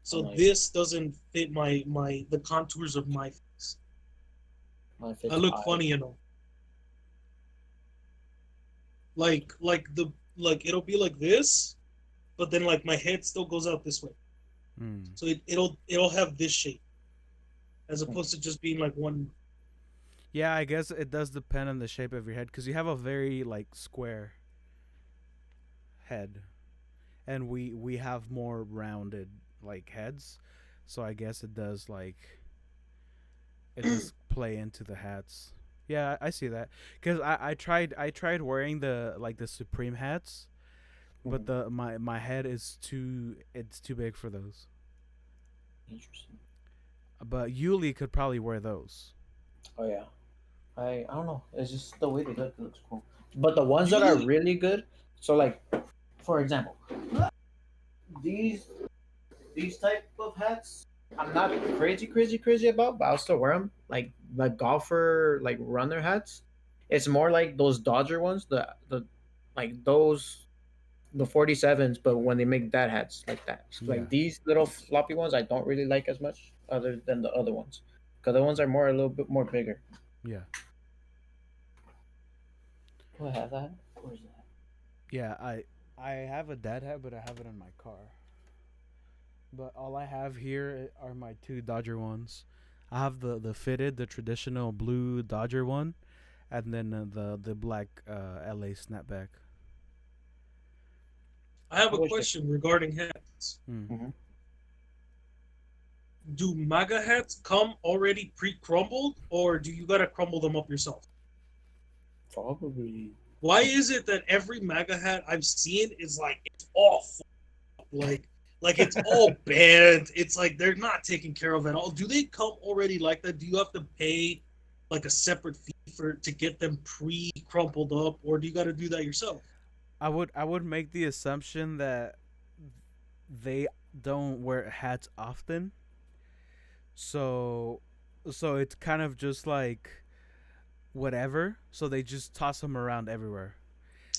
So like this doesn't fit my the contours of my face. my I fits look eye. funny, like it'll be like this, but then like my head still goes out this way. Mm. So it'll have this shape as Mm. opposed to just being like one. Yeah, I guess it does depend on the shape of your head because you have a very like square head, and we have more rounded like heads, so I guess it does play into the hats. Yeah, I see that because I tried wearing the like the Supreme hats, but Mm. my head is too big for those. Interesting. But Yuli could probably wear those. Oh yeah. I don't know. It's just the way they look. It looks cool. But the ones that are Usually, really good. So like, for example, these these type of hats, I'm not crazy about, but I'll still wear them. Like golfer like runner hats. It's more like those Dodger ones. The like those the 47s, but when they make dad hats like that, Yeah, like these little floppy ones, I don't really like as much, other than the other ones, because the ones are more a little bit more bigger. yeah, Do I have that? Where's that? yeah. I have a dad hat, but I have it in my car. But all I have here are my two Dodger ones. I have the fitted, the traditional blue Dodger one, and then the black LA snapback. I have I a wish they. question regarding hats. Mm. Mhm. Do MAGA hats come already pre-crumbled, or do you gotta crumble them up yourself? Probably. Why is it that every MAGA hat I've seen is like it's all like it's all banned? It's like they're not taken care of at all. Do they come already like that? Do you have to pay like a separate fee for to get them pre-crumpled up, or do you got to do that yourself? I would make the assumption that they don't wear hats often, so it's kind of just like whatever. So they just toss them around everywhere.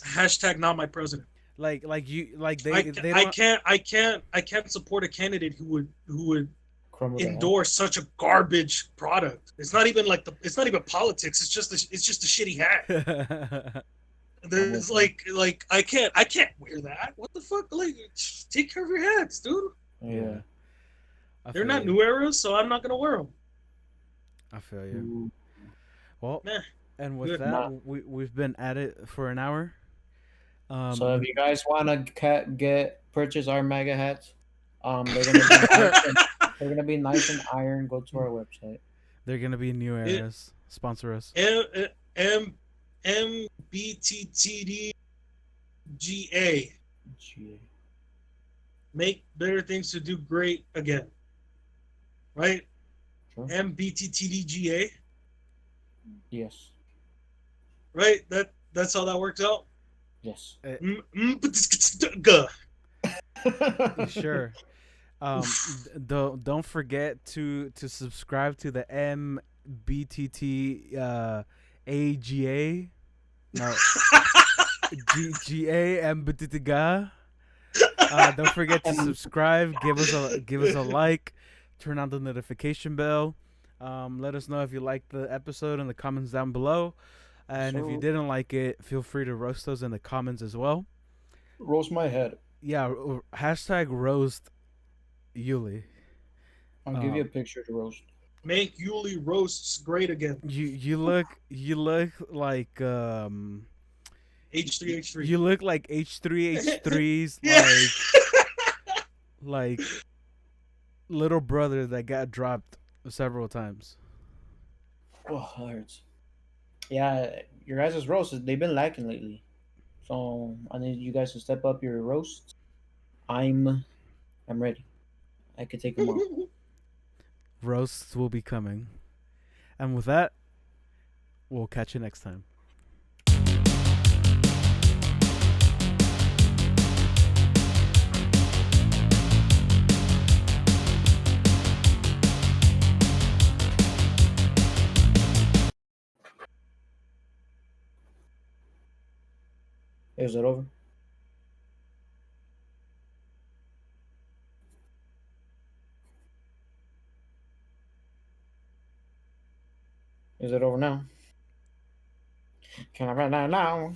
Hashtag not my president. Like you like I, they I don't. can't I can't I can't support a candidate who would Crumble the hat. endorse such a garbage product. It's not even politics. It's just a shitty hat. I'm with There's you. like I can't wear that. What the fuck? Like take care of your hats, dude. Yeah. Yeah, I They're feel not you. new eras, so I'm not gonna wear them. I feel you. Ooh. Well, Meh, and with good. that, Nah. we've been at it for an hour. So if Um, you guys want to get purchase our mega hats, they're gonna be nice and they're gonna be nice and iron. Go to our website. they're gonna be new It, eras. Sponsor us. M M B T T D G A. Gee. Make better things to do great again. Right? Sure. MBTTDGA. Yes. Right? That's how that works out. Yes. Guh. Sure. Don't forget to subscribe to the MBTT AGA. No, GGA MBTTGA. Don't forget to And subscribe. Give us a like. Turn on the notification bell. Let us know if you like the episode in the comments down below. And if you So didn't like it, feel free to roast us in the comments as well. roast my head. Yeah, hashtag roast Yuli. I'll give you Uh, a picture to roast. Make Yuli roasts great again. you look like H3H3. you look like H3H3's Yeah. like little brother that got dropped several times. Oh, that hurts. Yeah, your guys' roasts, they've been lacking lately. So I need you guys to step up your roasts. I'm I'm ready. I could take them on. Roasts will be coming. And with that, we'll catch you next time. Is it over? Is it over now? Can I write that now?